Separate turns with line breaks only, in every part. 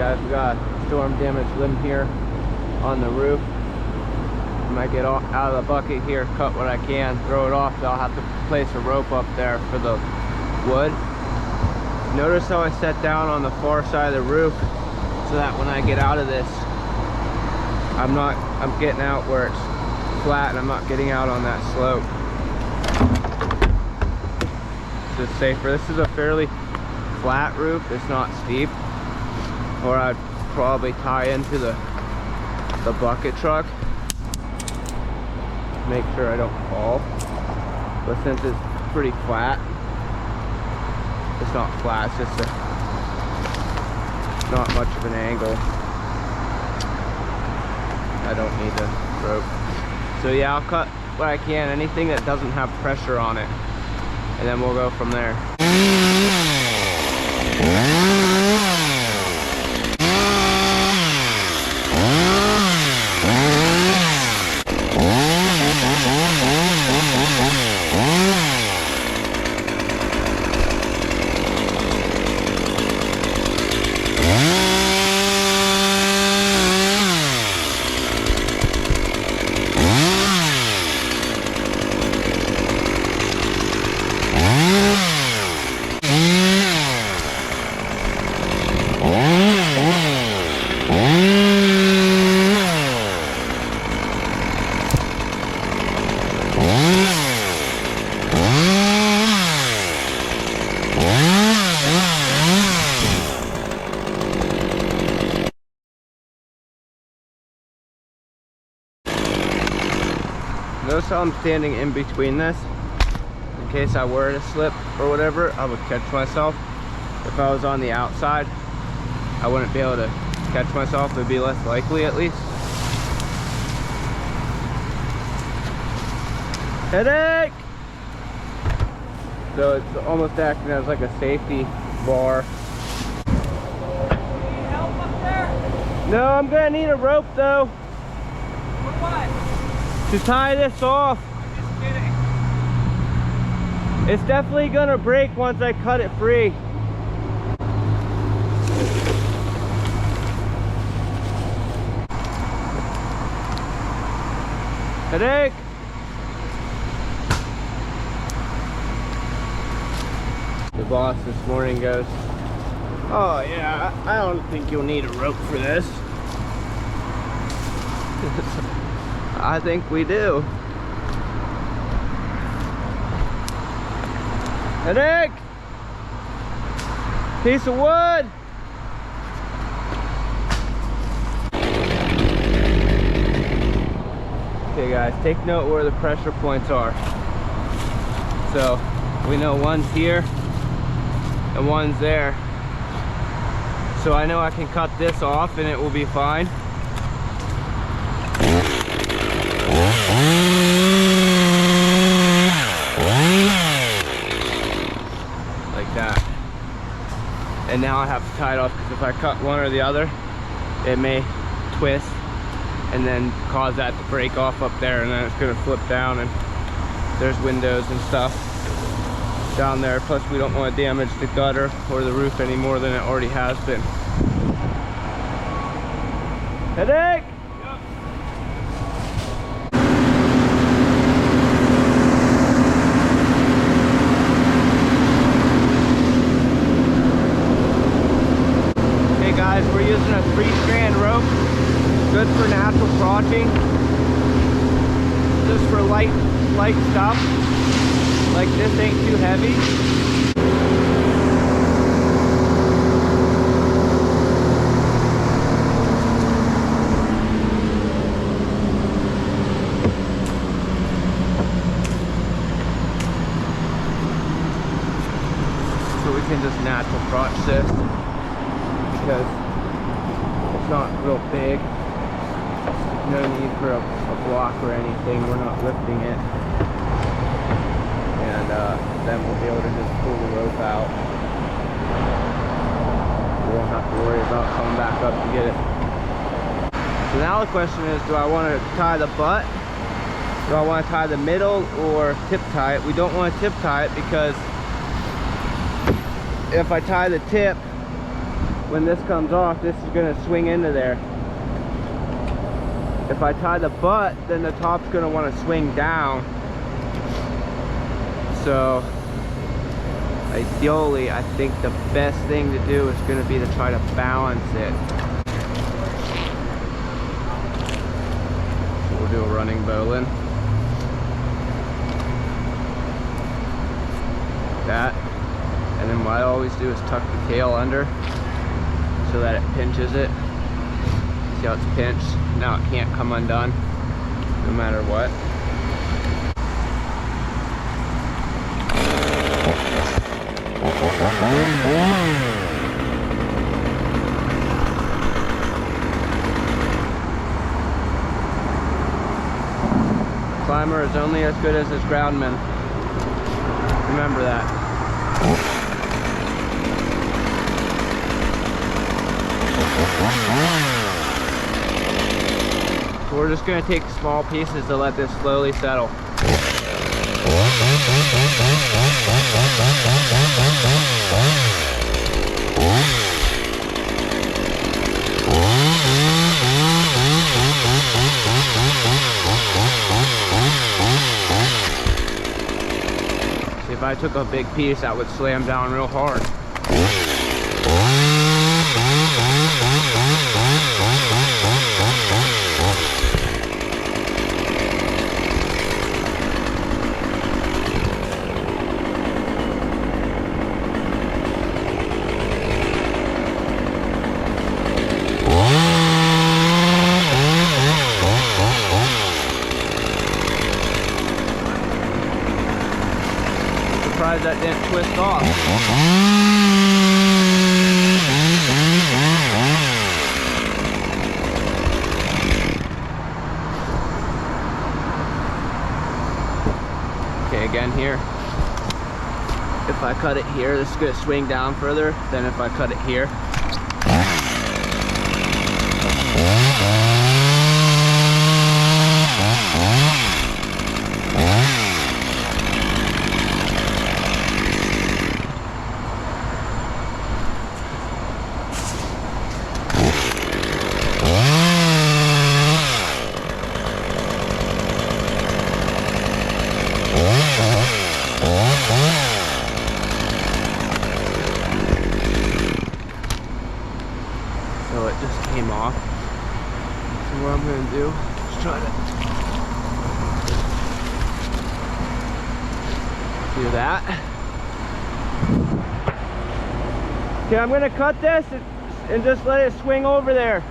guys, we got a storm damaged limb here on the roof. I might get out of the bucket here, cut what I can, throw it off, so I'll have to place a rope up there for the wood. Notice how I set down on the far side of the roof so that when I get out of this, I'm getting out where it's flat and I'm not getting out on that slope. It's just safer. This is a fairly flat roof, it's not steep, or I'd probably tie into the bucket truck, make sure I don't fall. But since it's pretty flat, it's not flat, it's just not much of an angle. I don't need the rope. So yeah, I'll cut what I can, anything that doesn't have pressure on it, and then we'll go from there. Notice how I'm standing in between this. In case I were to slip or whatever, I would catch myself. If I was on the outside, I wouldn't be able to catch myself. It would be less likely, at least. Headache! So it's almost acting as like a safety bar.
Need help up there?
No, I'm gonna need a rope though.
For what?
To tie this off.
I'm just kidding.
It's definitely gonna break once I cut it free. Headache! The boss this morning goes, "Oh yeah, I don't think you'll need a rope for this." I think we do. Headache! Piece of wood! Okay guys, take note where the pressure points are. So we know one's here and one's there. So I know I can cut this off and it will be fine. Like that. And now I have to tie it off because if I cut one or the other, it may twist and then cause that to break off up there, and then it's going to flip down, and there's windows and stuff down there. Plus we don't want to damage the gutter or the roof any more than it already has been. Headache! Guys, we're using a 3-strand rope, good for natural crotching, just for light stuff, like this ain't too heavy. So we can just natural crotch this, because it's not real big. No need for a block or anything. We're not lifting it. And then we'll be able to just pull the rope out. We won't have to worry about coming back up to get it. So now the question is, do I want to tie the butt? Do I want to tie the middle or tip tie it? We don't want to tip tie it because if I tie the tip, when this comes off, this is gonna swing into there. If I tie the butt, then the top's gonna wanna swing down. So ideally, I think the best thing to do is gonna be to try to balance it. So we'll do a running bowline. That. And then what I always do is tuck the tail under so that it pinches it. See how it's pinched? Now it can't come undone no matter what. Climber is only as good as his groundman. Remember that. So we're just going to take small pieces to let this slowly settle. See, if I took a big piece, that would slam down real hard. Surprised that didn't twist off. Okay, again here. If I cut it here, this is going to swing down further than if I cut it here. So it just came off. So what I'm going to do is try to do that. Okay, I'm going to cut this and just let it swing over there.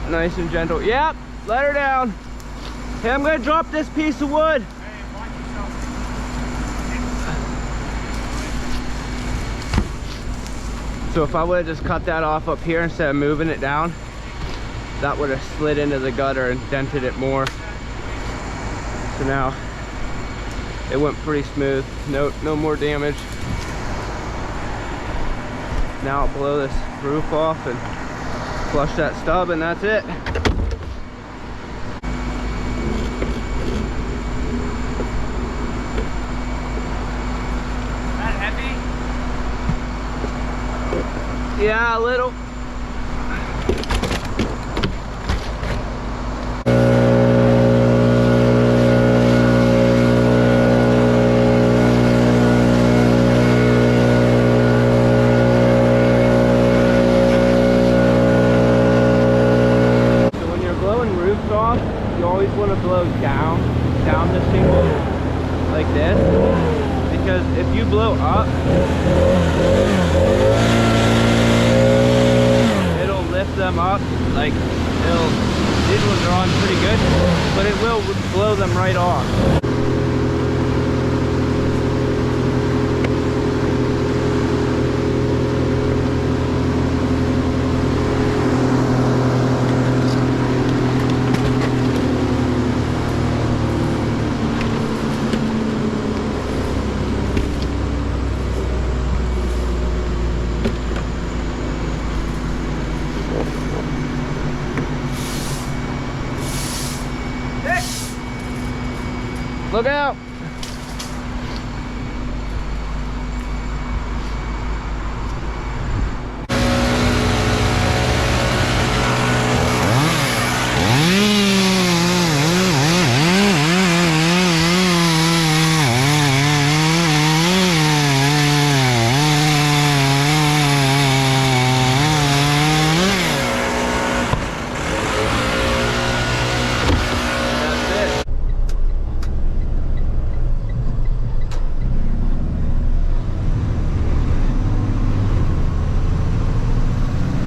Nice and gentle. Yep, let her down. Hey, I'm gonna drop this piece of wood. So if I would have just cut that off up here instead of moving it down, that would have slid into the gutter and dented it more. So now it went pretty smooth. No more damage. Now I'll blow this roof off and flush that stub, and that's it.
That heavy?
Yeah, a little. You always want to blow down the shingle like this, because if you blow up, it'll lift them up, like these ones are on pretty good, but it will blow them right off. Look out!